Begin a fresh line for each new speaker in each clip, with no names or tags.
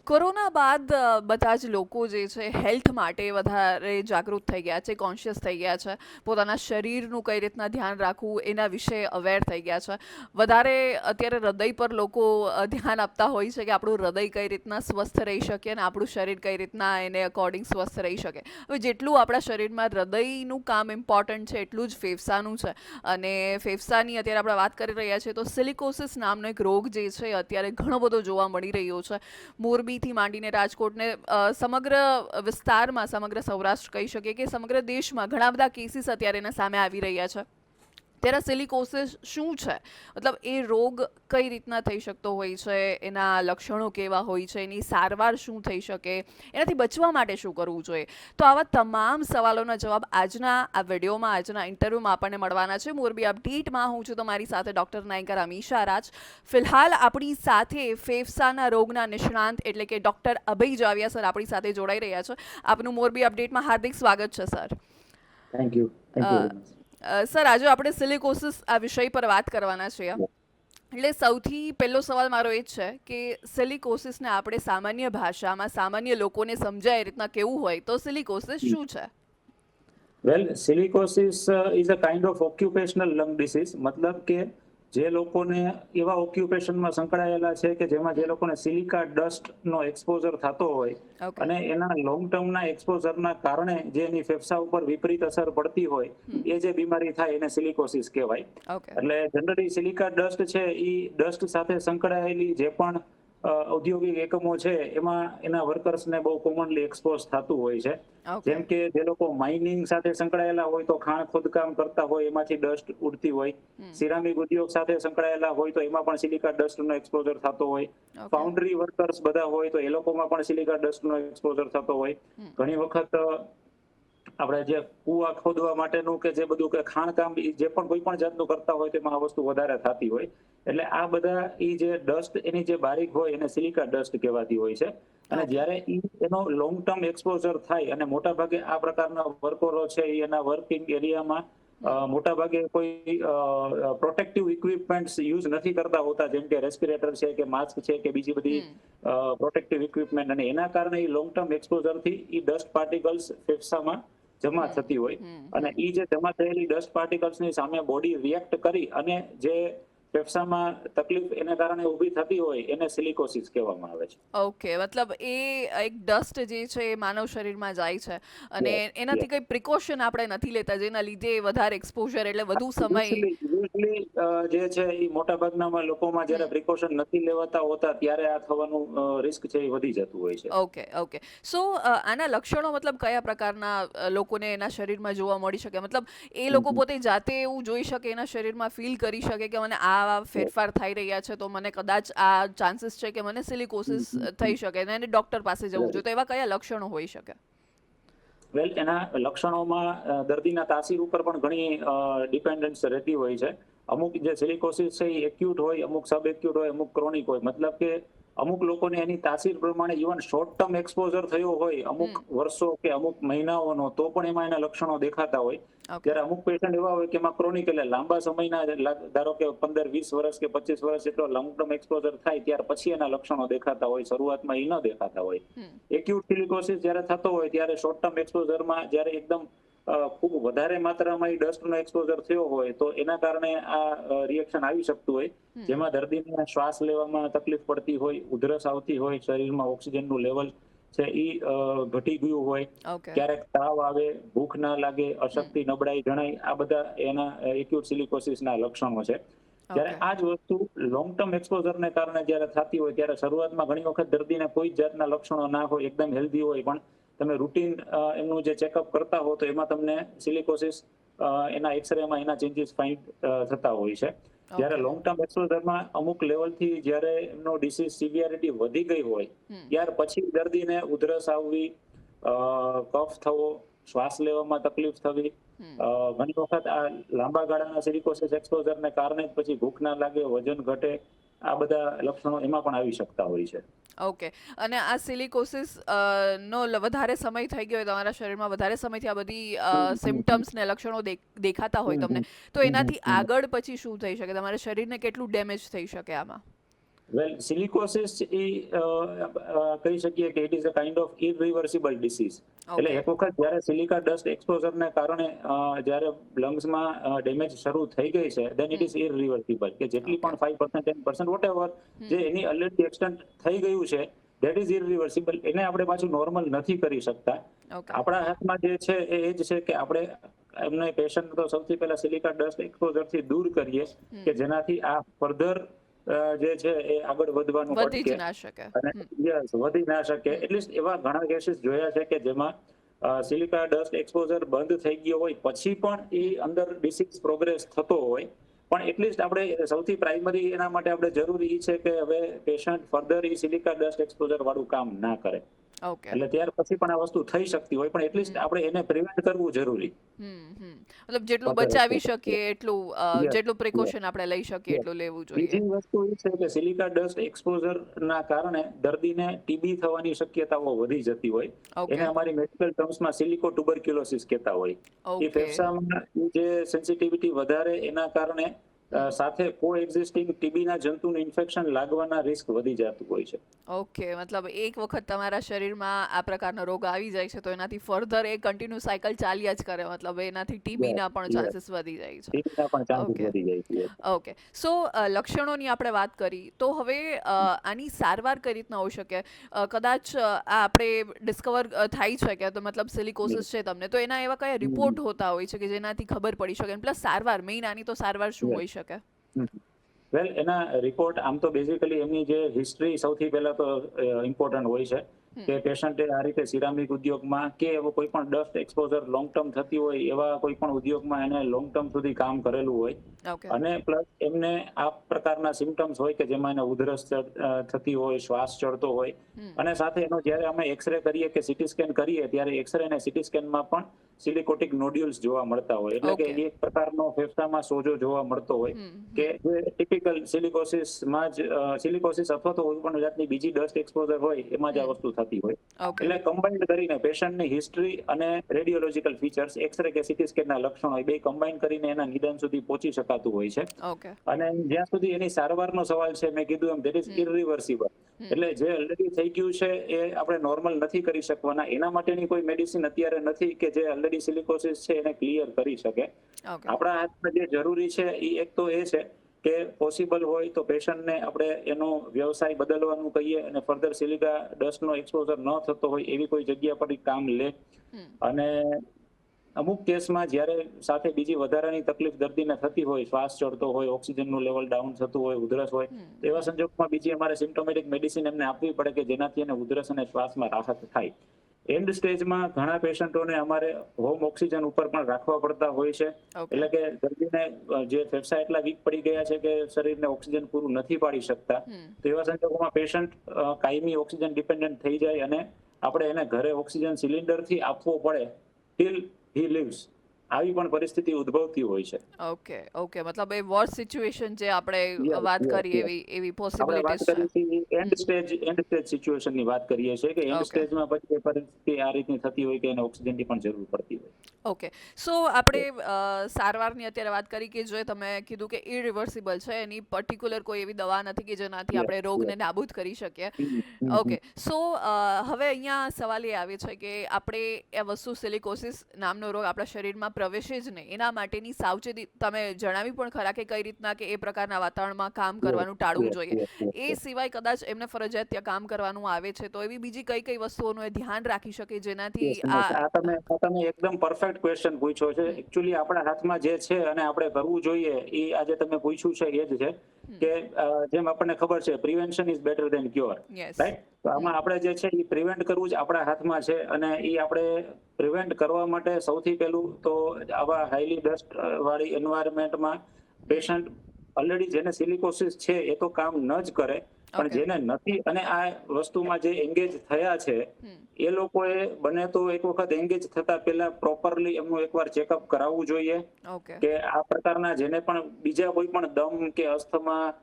Corona બાદ બધા જ લોકો જે છે હેલ્થ માટે વધારે જાગૃત થઈ ગયા છે, કોન્શિયસ થઈ ગયા છે, પોતાના શરીરનું કઈ રીતના ધ્યાન રાખવું એના વિશે અવેર થઈ ગયા છે. વધારે અત્યારે હૃદય પર લોકો ધ્યાન આપતા હોય છે કે આપણું હૃદય કઈ રીતના સ્વસ્થ રહી શકે અને આપણું શરીર કઈ રીતના એને અકોર્ડિંગ સ્વસ્થ રહી શકે. હવે જેટલું આપણા શરીરમાં હૃદયનું કામ ઇમ્પોર્ટન્ટ છે એટલું જ ફેફસાનું છે. અને ફેફસાની અત્યારે આપણે વાત કરી રહ્યા છીએ તો સિલિકોસિસ નામનો એક રોગ જે છે અત્યારે ઘણો બધો જોવા મળી રહ્યો છે. મોરબીથી માંડીને રાજકોટને સમગ્ર વિસ્તારમાં, સમગ્ર સૌરાષ્ટ્ર કહી શકીએ કે સમગ્ર દેશમાં ઘણા બધા કેસીસ અત્યારે એના સામે આવી રહ્યા છે. ત્યારે સિલિકોસિસ શું છે, મતલબ એ રોગ કઈ રીતના થઈ શકતો હોય છે, એના લક્ષણો કેવા હોય છે, એની સારવાર શું થઈ શકે, એનાથી બચવા માટે શું કરવું જોઈએ. તો આવા તમામ સવાલોના જવાબ આજના આ વિડીયોમાં, આજના ઇન્ટરવ્યૂમાં આપણને મળવાના છે. મોરબી અપડેટમાં હું છું તમારી સાથે ડૉક્ટર નાયકર અમીશા રાજ. ફિલહાલ આપણી સાથે ફેફસાના રોગના નિષ્ણાંત એટલે કે ડૉક્ટર અભય જાવિયા સર આપણી સાથે જોડાઈ રહ્યા છે. આપનું મોરબી અપડેટમાં હાર્દિક સ્વાગત છે sir.
Thank you very much.
Sir, આજે આપણે સિલિકોસિસ આ વિષય પર વાત કરવાના છીએ. એટલે સૌથી પહેલો સવાલ મારો એ જ છે કે સિલિકોસિસને આપણે સામાન્ય ભાષામાં સામાન્ય લોકોને સમજાય એ રીતના કેવું હોય તો સિલિકોસિસ શું છે?
Well, silicosis is a kind of occupational lung disease. મતલબ કે જે લોકોને એવા ઓક્યુપેશનમાં સંકળાયેલા છે કે જેમાં જે લોકોને સિલિકા ડસ્ટનો એક્સપોઝર થતો હોય
ઓકે.
અને એના લોંગ ટર્મના એક્સપોઝરના કારણે જે એની ફેફસા ઉપર વિપરીત અસર પડતી હોય એ જે બીમારી થાય એને સિલિકોસિસ કહેવાય.
ઓકે.
એટલે જનરલી સિલિકા ડસ્ટ છે એ ડસ્ટ સાથે સંકળાયેલી જે પણ ઔદ્યોગિક એકમો છે એમાં એના વર્કર્સને બહુ કોમનલી એક્સપોઝ થતું હોય છે.
ઓકે.
જેમ કે જે લોકો માઇનિંગ સાથે સંકળાયેલા હોય તો ખાણ ખોદકામ કરતા હોય એમાંથી ડસ્ટ ઉડતી હોય. સિરામિક ઉદ્યોગ સાથે સંકળાયેલા હોય તો એમાં પણ સિલિકા ડસ્ટનો એક્સપોઝર થતો હોય.
ઓકે.
ફાઉન્ડ્રી વર્કર્સ બધા હોય તો એ લોકોમાં પણ સિલિકા ડસ્ટનો એક્સપોઝર થતો હોય. ઘણી વખત આપણે જે કુવા ખોદવા માટેનું કે જે બધું કે ખાણકામ જે પણ કોઈ પણ જાતનું કરતા હોય તેમાં આ વસ્તુ વધારે થતી હોય. એટલે આ બધા એ જે ડસ્ટ એની જે બારીક હોય એને સિલિકા ડસ્ટ કહેવાતી હોય છે. અને
ઓકે.
જ્યારે એનો લોંગ ટર્મ એક્સપોઝર થાય અને મોટાભાગે આ પ્રકારના વર્કરો છે એ એના વર્કિંગ એરિયામાં મોટાભાગે કોઈ પ્રોટેક્ટિવ ઇક્વિપમેન્ટ્સ યુઝ નથી કરતા હોતા, જેમ કે રેસ્પિરેટર છે કે માસ્ક છે કે બીજી બધી પ્રોટેક્ટિવ ઇક્વિપમેન્ટ, અને એના કારણે એ લોંગ ટર્મ એક્સપોઝરથી એ ડસ્ટ પાર્ટિકલ્સ ફેફસામાં જમા થતી હોય. અને એ જે જમા થયેલી ડસ્ટ પાર્ટિકલ્સની સામે બોડી રિએક્ટ કરી અને જે ફેફસામાં તકલીફ એને કારણે ઊભી થતી હોય એને સિલિકોસિસ કહેવામાં આવે છે.
ઓકે, મતલબ એ એક ડસ્ટ જે છે એ માનવ શરીરમાં જાય છે અને
યસ,
એનાથી
યસ.
કંઈ પ્રિકોશન આપણે નથી લેતા જેના લીધે વધારે એક્સપોઝર એટલે વધુ સમય.
યુઝલી જે છે એ મોટાભાગના લોકોમાં જ્યારે પ્રિકોશન નથી લેવાતા હોતા ત્યારે આ થવાનું રિસ્ક છે એ વધી જતું હોય છે.
ઓકે. ઓકે. સો આના લક્ષણો મતલબ કયા પ્રકારના લોકોને એના શરીરમાં જોવા મળી શકે, મતલબ એ લોકો પોતે જાતે એવું જોઈ શકે, એના શરીરમાં ફીલ કરી શકે કે મને આ ફેરફાર થઈ રહ્યા છે તો મને કદાચ આ ચાન્સીસ છે કે મને સિલિકોસિસ થઈ શકે ને એને ડૉક્ટર પાસે જવું જોઈએ, તો એવા કયા લક્ષણો હોઈ શકે?
વેલ, એના લક્ષણોમાં દર્દીના તાસીર ઉપર પણ ઘણી ડિપેન્ડન્સ રહેતી હોય છે. અમુક જે સિલિકોસિસ છે એ એક્યુટ હોય, અમુક સબ એક્યુટ હોય, અમુક ક્રોનિક હોય. મતલબ કે અમુક લોકોને એની તાસીર પ્રમાણે ઇવન શોર્ટ ટર્મ એક્સપોઝર થયો હોય અમુક વર્ષો કે અમુક મહિનાઓનો તો પણ એમાં એના લક્ષણો દેખાતા હોય.
ઓકે.
ત્યારે અમુક પેશન્ટ એવા હોય કે એમાં ક્રોનિક એટલે લાંબા સમયના, ધારો કે 15-20 વર્ષ કે 25 વર્ષ એટલો લોંગ ટર્મ એક્સપોઝર થાય ત્યાર પછી એના લક્ષણો દેખાતા હોય, શરૂઆતમાં એ ન દેખાતા હોય. એક્યુટ સિલિકોસિસ જ્યારે થતો હોય ત્યારે શોર્ટ ટર્મ એક્સપોઝરમાં જ્યારે એકદમ ખૂબ વધારે માત્રામાં એ ડસ્ટનો એક્સપોઝર થયો હોય તો એના કારણે આ રિએક્શન આવી શકતું હોય, જેમાં દર્દીને શ્વાસ લેવામાં તકલીફ પડતી હોય, ઉધરસ આવતી હોય, શરીરમાં ઓક્સિજનનું લેવલ છે એ ઘટી ગયું હોય,
ઓકે.
ક્યારેક તાવ આવે, ભૂખ ના લાગે, અશક્તિ, નબળાઈ જણાય, આ બધા એના એક્યુટ સિલિકોસિસના લક્ષણો છે. ત્યારે
ઓકે.
આ જ વસ્તુ લોંગ ટર્મ એક્સપોઝરને કારણે જ્યારે થતી હોય ત્યારે શરૂઆતમાં ઘણી વખત દર્દીને કોઈ જ જાતના લક્ષણો ના હોય, એકદમ હેલ્ધી હોય, પણ તમે રૂટીન એમનું જે ચેકઅપ કરતા હો તો એમાં તમને સિલિકોસિસ એના એક્સરેમાં એના ચેન્જીસ ફાઇન્ડ થતા હોય છે. જ્યારે લોંગ ટર્મ એક્સપોઝરમાં અમુક લેવલથી જ્યારે એમનો ડિસીઝ સિવિયરિટી વધી ગઈ હોય ત્યાર પછી દર્દીને ઉધરસ આવવી, કફ થવો, શ્વાસ લેવામાં તકલીફ થવી, ઘણી વખત આ લાંબા ગાળાના સિલિકોસિસ એક્સપોઝરને કારણે જ પછી ભૂખ ના લાગે, વજન ઘટે, આ બધા લક્ષણો એમાં પણ આવી શકતા હોય છે.
ઓકે. અને આ સિલિકોસિસ નો વધારે સમય થઈ ગયો હોય, તમારા શરીરમાં વધારે સમયથી આ બધી સિમ્ટમ્સ ને લક્ષણો દેખાતા હોય તમને, તો એનાથી આગળ પછી શું થઈ શકે, તમારા શરીરને કેટલું ડેમેજ થઈ શકે આમાં?
વેલ સિલિકોસિસ એ કહી શકીએ કે it is a kind of irreversible disease. એટલે
ઓકે.
એક વખત જ્યારે સિલિકા ડસ્ટ એક્સપોઝરને કારણે જ્યારે લંગ્સમાં ડેમેજ શરૂ થઈ ગઈ છે, દેન ઇટ ઇઝ ઇરિવર્સિબલ. કે જેટલી
ઓકે.
પણ 5% 10% વોટેવર જે એની ઓલરેડી એક્સટેન્ટ થઈ ગયું છે, ધેટ ઇઝ ઇરિવર્સિબલ. એને આપણે પાછું નોર્મલ નથી કરી શકતા.
ઓકે.
આપણા હાથમાં જે છે એ જ છે કે આપણે એમને પેશન્ટ તો સૌથી પહેલા સિલિકા ડસ્ટ એક્સપોઝરથી દૂર કરીએ કે જેનાથી આ ફર્ધર જે છે એ આગળ વધવાનું
વધી જ
અટકે
ના શકે.
અને યસ વધી ના શકે. એટલીસ્ટ એવા ઘણા કેસીસ જોયા છે કે જેમાં સિલિકા ડસ્ટ એક્સપોઝર બંધ થઈ ગયો હોય પછી પણ એ અંદર ડિસીઝ પ્રોગ્રેસ થતો હોય, પણ એટલીસ્ટ આપણે સૌથી પ્રાઇમરી એના માટે આપણે જરૂરી એ છે કે હવે પેશન્ટ ફર્ધર એ સિલિકા ડસ્ટ એક્સપોઝર વાળું કામ ના કરે.
ઓકે.
એટલે ત્યાર પછી પણ આ વસ્તુ થઈ શકતી હોય, પણ એટલીસ્ટ આપણે એને પ્રિવેન્ટ કરવું જરૂરી.
મતલબ જેટલું
ફર્ધર
બચાવી
એક્સપોઝર.
શકીએ એટલું
યસ
જેટલું
યસ
પ્રિકોશન આપણે લઈ શકીએ
યસ.
એટલું લેવું જોઈએ.
બીજી વસ્તુ એ છે કે સિલિકા ડસ્ટ એક્સપોઝર ના કારણે દર્દીને ટીબી થવાની શક્યતાઓ વધી જતી હોય.
ઓકે.
એને અમારી મેડિકલ ટર્મ્સમાં સિલિકો ટ્યુબરક્યુલોસિસ કહેતા હોય. એ
ઓકે.
ફેફસામાં જે સેન્સિટિવિટી વધારે એના કારણે સાથે કો એક્ઝિસ્ટિંગ ટીબીના જંતુનું ઇન્ફેક્શન લાગવાના રિસ્ક વધી જતું હોય છે.
ઓકે, મતલબ એક વખત તમારા શરીરમાં આ પ્રકારનો રોગ આવી જાય છે તો એનાથી ફર્ધર એ કન્ટિન્યુ સાયકલ ચાલ્યા જ કરે, મતલબ એનાથી ટીબીના પણ
યસ
ચાન્સીસ વધી જાય છે.
ટીબીના પણ ચાન્સીસ
ઓકે.
વધી જાય છે.
ઓકે. સો લક્ષણોની આપણે વાત કરી તો હવે આની સારવાર કઈ રીતના હોઈ શકે? કદાચ આ આપણે ડિસ્કવર થાય છે કે તો મતલબ સિલિકોસિસ છે તમને, તો એના એવા કયા રિપોર્ટ હોતા હોય છે કે જેનાથી ખબર પડી શકે? પ્લસ સારવાર, મેઇન આની તો સારવાર શું હોઈ શકે?
વેલ એના રિપોર્ટ આમ તો બેઝિકલી એમની જે હિસ્ટ્રી સૌથી પહેલા તો ઇમ્પોર્ટન્ટ હોય છે કે પેશન્ટે આ રીતે સિરામિક ઉદ્યોગમાં કે એવો કોઈ પણ ડસ્ટ એક્સપોઝર લોંગ ટર્મ થતી હોય એવા કોઈ પણ ઉદ્યોગમાં એને લોંગ ટર્મ સુધી કામ કરેલું હોય,
ઓકે.
અને પ્લસ એમને આ પ્રકારના સિમ્ટમ્સ હોય કે જેમાં એને ઉધરસ થતી હોય, શ્વાસ ચડતો હોય, અને સાથે એનો જ્યારે અમે એક્સરે કરીએ કે સીટી સ્કેન કરીએ ત્યારે એક્સરે અને સીટી સ્કેનમાં પણ સિલિકોટિક નોડ્યુલ્સ જોવા મળતા હોય. એટલે કે
ઓકે.
એક પ્રકારનો ફેફસામાં સોજો જોવા મળતો હોય કે જે ટિપિકલ સિલિકોસિસમાં જ સિલિકોસિસ અથવા તો કોઈ પણ જાતની બીજી ડસ્ટ એક્સપોઝર હોય એમાં જ આ વસ્તુ થતી હોય.
ઓકે.
એટલે કમ્બાઇન્ડ કરીને પેશન્ટની હિસ્ટ્રી અને રેડિયોલોજીકલ ફીચર્સ, એક્સરે કે સીટી સ્કેનના લક્ષણો, એ બે કમ્બાઇન કરીને એના નિદાન સુધી પહોંચી શકાતું હોય છે.
ઓકે.
અને જ્યાં સુધી એની સારવારનો સવાલ છે, મેં કીધું એમ ધેટ ઇઝ ઇરિવર્સિબલ. એટલે જે ઓલરેડી થઈ ગયું છે એ આપણે નોર્મલ નથી કરી શકવાના. એના માટેની કોઈ મેડિસિન અત્યારે નથી કે જે ઓલરેડી સિલિકોસિસ છે એને ક્લિયર કરી શકે.
ઓકે.
આપણા હાથમાં જે જરૂરી છે એ એક તો એ છે કે પોસિબલ હોય તો પેશન્ટને આપણે એનો વ્યવસાય બદલવાનું કહીએ અને ફર્ધર સિલિકા ડસ્ટનો એક્સપોઝર ન થતો હોય એવી કોઈ જગ્યા પર કામ લે. અને અમુક કેસમાં જ્યારે સાથે બીજી વધારાની તકલીફ દર્દીને થતી હોય, શ્વાસ ચડતો હોય, ઓક્સિજનનું લેવલ ડાઉન થતું હોય, ઉધરસ હોય, તો એવા સંજોગોમાં બીજી અમારે સિમ્પ્ટોમેટિક મેડિસિન એમને આપવી પડે કે જેનાથી એને ઉધરસ અને શ્વાસમાં રાહત થાય. એન્ડ સ્ટેજમાં ઘણા પેશન્ટોને અમારે હોમ ઓક્સિજન ઉપર પણ રાખવા પડતા હોય છે. એટલે કે દર્દીને જે ફેફસા એટલા વીક પડી ગયા છે કે શરીરને ઓક્સિજન પૂરું નથી પાડી શકતા, તો એવા સંજોગોમાં પેશન્ટ કાયમી ઓક્સિજન ડિપેન્ડન્ટ થઈ જાય અને આપણે એને ઘરે ઓક્સિજન સિલિન્ડરથી આપવો પડે ટિલ હી લીવ્સ. આવી પણ પરિસ્થિતિ ઉદ્ભવતી હોય છે.
ઓકે. ઓકે, મતલબ એ વર્સ્ટ સિચ્યુએશન જે આપણે વાત કરી એવી
આપણે વાત
પોસિબિલિટીઝ છે.
કરીએ એન્ડ સ્ટેજ સિચ્યુએશનની વાત કરીએ છીએ કે એન્ડ
ઓકે.
સ્ટેજમાં પછી પરિસ્થિતિ આ રીતની થતી હોય કે એને ઓક્સિજનની પણ જરૂર પડતી હોય.
ઓકે. સો આપણે સારવારની અત્યારે વાત કરી કે જે તમે કીધું કે ઇરિવર્સિબલ છે, એની પર્ટિક્યુલર કોઈ એવી દવા નથી કે જેનાથી આપણે રોગને નાબૂદ કરી શકીએ. ઓકે. સો હવે અહીંયા સવાલ એ આવે છે કે આપણે એ વસ્તુ સિલિકોસિસ નામનો રોગ આપણા શરીરમાં પ્રવેશે જ નહીં એના માટેની સાવચેતી તમે જણાવી પણ ખરા કે કઈ રીતના કે એ પ્રકારના વાતાવરણમાં કામ કરવાનું ટાળવું જોઈએ. એ સિવાય કદાચ એમને ફરજિયાત ત્યાં કામ કરવાનું આવે છે તો એવી બીજી કઈ કઈ વસ્તુઓનું એ ધ્યાન રાખી શકે જેનાથી
આ તમે એકદમ પરફેક્ટ ક્વેશ્ચન પૂછ્યો છે. એકચ્યુઅલી આપણા હાથમાં જે છે અને આપણે કરવું જોઈએ એ આજે તમે પૂછ્યું છે એ જ છે કે જેમ આપણને ખબર છે prevention is better than cure,
yes.
Right? તો આમાં આપણે જે છે એ પ્રિવેન્ટ કરવું જ આપણા હાથમાં છે અને એ આપણે પ્રિવેન્ટ કરવા માટે સૌથી પહેલું તો આવા હાઈલી ડસ્ટ વાળી એન્વાયરમેન્ટમાં પેશન્ટ ઓલરેડી જેને સિલિકોસિસ છે એ તો કામ ન જ કરે, પણ જેને નથી અને આ વસ્તુમાં જે એન્ગેજ થયા છે એ લોકોએ બને તો એક વખત એન્ગેજ થતા પહેલા પ્રોપરલી એમનું એકવાર ચેકઅપ કરાવવું જોઈએ કે આ પ્રકારના જેને પણ બીજા કોઈ પણ દમ કે અસ્થમા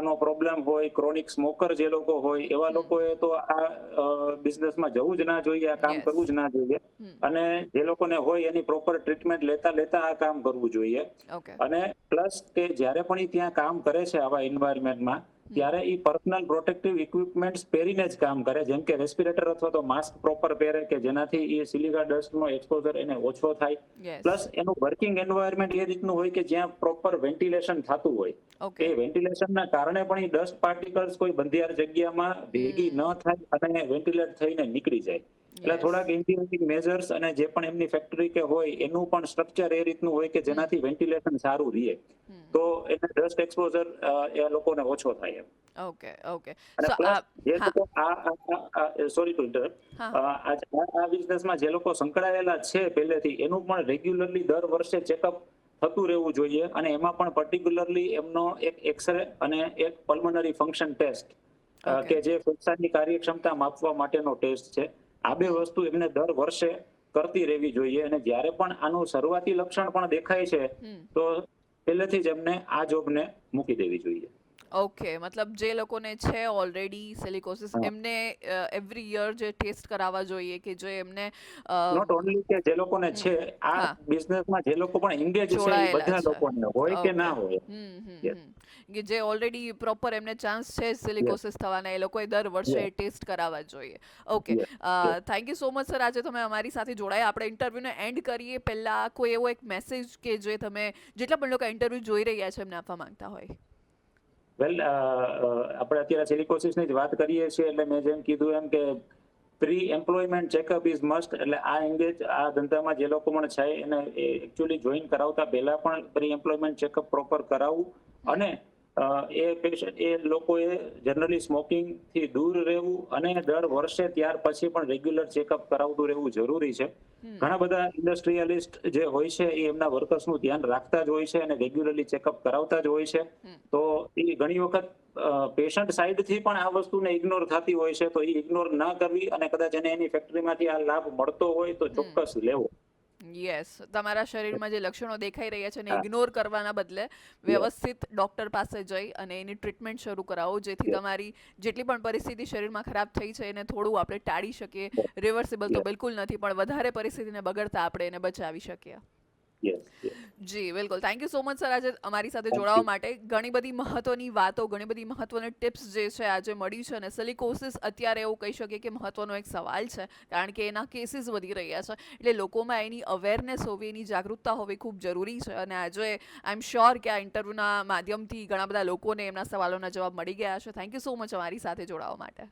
નો પ્રોબ્લેમ હોય, ક્રોનિક સ્મોકર જે લોકો હોય એવા લોકોએ તો આ બિઝનેસમાં જવું જ ના જોઈએ, આ કામ કરવું જ ના જોઈએ. અને જે લોકોને હોય એની પ્રોપર ટ્રીટમેન્ટ લેતા આ કામ કરવું જોઈએ. અને પ્લસ કે જ્યારે પણ ત્યાં કામ કરે છે આવા એન્વાયરમેન્ટમાં ત્યારે એ પર્સનલ પ્રોટેક્ટિવ ઇક્વિપમેન્ટ્સ પહેરીને જ કામ કરે, જેમ કે રેસ્પિરેટર અથવા તો માસ્ક પ્રોપર પહેરે કે જેનાથી એ સિલિકા ડસ્ટનો એક્સપોઝર એને ઓછો થાય.
યસ.
પ્લસ એનું વર્કિંગ એન્વાયરમેન્ટ એ રીતનું હોય કે જ્યાં પ્રોપર વેન્ટિલેશન થતું હોય.
ઓકે.
એ વેન્ટિલેશનના કારણે પણ એ ડસ્ટ પાર્ટિકલ્સ કોઈ બંધિયાર જગ્યામાં ભેગી ન થાય અને વેન્ટિલેટ થઈને નીકળી જાય. એટલે થોડાક એન્જિનિયરિંગ મેજર્સ અને જે પણ એમની ફેક્ટરી કે હોય એનું પણ સ્ટ્રક્ચર એ રીતનું હોય કે જેનાથી વેન્ટિલેશન સારું રહે, તો એને ડસ્ટ એક્સપોઝર એ લોકોને ઓછો થાય એમ.
Okay okay.
અને
સો
પ્લસ જે
હા
લોકો સોરી ટુ ઇન્ટરપ્ટ,
હા
આ બિઝનેસમાં જે લોકો સંકળાયેલા છે પહેલેથી, એનું પણ રેગ્યુલરલી દર વર્ષે ચેકઅપ થતું રહેવું જોઈએ. અને એમાં પણ પર્ટિક્યુલરલી એમનો એક એક્સરે અને એક પલ્મનરી ફંક્શન ટેસ્ટ
ઓકે.
કે જે ફેફસાની કાર્યક્ષમતા માપવા માટેનો ટેસ્ટ છે, આ બે વસ્તુ એમને દર વર્ષે કરતી રહેવી જોઈએ. અને જ્યારે પણ આનું શરૂઆતી લક્ષણ પણ દેખાય છે તો પહેલેથી જ એમને આ જોબને મૂકી દેવી જોઈએ.
ઓકે, મતલબ જે લોકોને છે ઓલરેડી સિલિકોસિસ
હા.
એમને એવરી યર જે ટેસ્ટ કરાવવા જોઈએ કે જે એમને અ,
નોટ ઓનલી કે જે લોકોને છે, આ
હા
બિઝનેસમાં જે લોકો પણ એંગેજ છે એ
જોડાયેલા
બધા
છે.
લોકોને હોય કે
ઓકે.
ના હોય. Yes,
કે જે ઓલરેડી પ્રોપર એમને ચાન્સ છે
yes,
સિલિકોસિસ થવાના, એ લોકોએ દર વર્ષે
yes,
ટેસ્ટ કરાવવા જોઈએ. Okay.
yes, yes.
Thank you so much sir, આજે તમે અમારી સાથે જોડાયા. આપણે ઇન્ટરવ્યૂને એન્ડ કરીએ પહેલા કોઈ એવો એક મેસેજ કે જે તમે જેટલા પણ લોકો ઇન્ટરવ્યૂ જોઈ રહ્યા છે એમને આપવા માંગતા હોય.
વેલ, આપણે અત્યારે સિલિકોસિસની જ વાત કરીએ છીએ એટલે મેં જેમ કીધું એમ કે pre employment checkup is must. એટલે આ ધંધામાં જે લોકો પણ છે એને એકચ્યુઅલી જોઈન કરાવતા પહેલા પણ પ્રી એમ્પ્લોયમેન્ટ ચેકઅપ પ્રોપર કરાવવું. અને એ લોકોએ જનરલી સ્મોકિંગ થી દૂર રહેવું અને દર વર્ષે ત્યાર પછી પણ રેગ્યુલર ચેકઅપ કરાવતું રહેવું જરૂરી છે. ઘણા બધા ઇન્ડસ્ટ્રીયલિસ્ટ જે હોય છે એ એમના વર્કર્સનું ધ્યાન રાખતા જ હોય છે અને રેગ્યુલરલી ચેકઅપ કરાવતા જ હોય છે. તો એ ઘણી વખત પેશન્ટ સાઈડથી પણ આ વસ્તુને ઇગ્નોર થતી હોય છે, તો એ ઇગ્નોર ના કરવી અને કદાચ એને એની ફેક્ટરીમાંથી આ લાભ મળતો હોય તો ચોક્કસ લેવો.
યસ, તમારા શરીરમાં જે લક્ષણો દેખાઈ રહ્યા છે એને
હા.
ઇગ્નોર કરવાના બદલે
Yes,
વ્યવસ્થિત ડોક્ટર પાસે જઈ અને એની ટ્રીટમેન્ટ શરૂ કરાવો, જેથી
yes,
તમારી જેટલી પણ પરિસ્થિતિ શરીરમાં ખરાબ થઈ છે એને થોડું આપણે ટાળી શકીએ.
yes,
રિવર્સિબલ તો
yes,
બિલકુલ નથી, પણ વધારે પરિસ્થિતિને બગડતા આપણે એને બચાવી શકીએ.
yes, yes.
જી બિલકુલ. Thank you so much sir, આજે અમારી સાથે
Thank
જોડાવા
you.
માટે. ઘણી બધી મહત્વની વાતો, ઘણી બધી મહત્વની ટિપ્સ જે છે આજે મળી છે. અને સિલિકોસિસ અત્યારે એવું કહી શકીએ કે મહત્વનો એક સવાલ છે, કારણ કે એના કેસીસ વધી રહ્યા છે. એટલે લોકોમાં એની અવેરનેસ હોવી, એની જાગૃતતા હોવી ખૂબ જરૂરી છે. અને આજે આઈ એમ શ્યોર કે આ ઇન્ટરવ્યૂના માધ્યમથી ઘણા બધા લોકોને એમના સવાલોના જવાબ મળી ગયા છે. થેન્ક યુ સો મચ અમારી સાથે જોડાવા માટે.